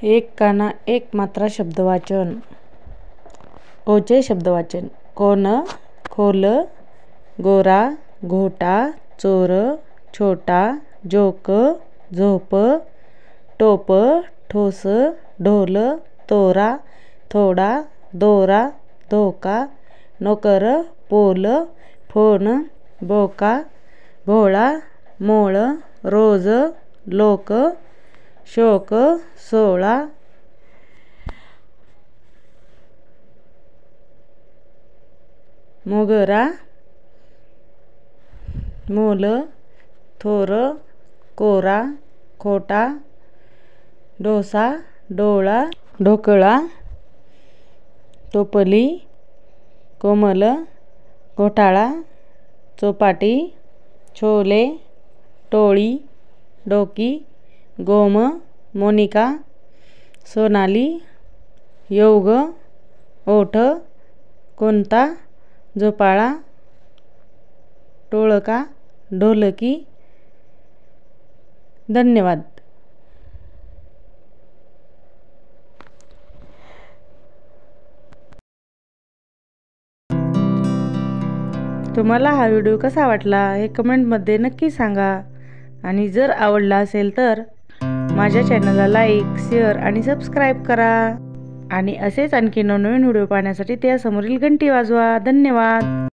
एक काना एक मात्रा शब्दवाचन. ओचे शब्दवाचन. कोण, खोल, गोरा, घोटा, चोर, छोटा, जोक, झोप, टोप, ठोस, ढोल, तोरा, थोडा, दोरा, धोका, नोकर, पोल, फोन, बोका, भोळा, मोळ, रोज, लोक, शोक, सोळा, मोगरा, मूल, थोर, कोरा, खोटा, डोसा, डोळा, ढोकळा, टोपली, कोमल, घोटाळा, चौपाटी, छोले, टोळी, डोकी, गोम, मोनिका, सोनाली, योग, ओठ, कोणता, झोपाळा, टोळका, ढोलकी. धन्यवाद. तुम्हाला हा व्हिडिओ कसा वाटला हे कमेंटमध्ये नक्की सांगा. आणि जर आवडला असेल तर माझ्या चॅनलला लाईक, शेअर आणि सबस्क्राईब करा. आणि असेच आणखी नवनवीन व्हिडिओ पाहण्यासाठी त्या समोरील घंटी वाजवा. धन्यवाद.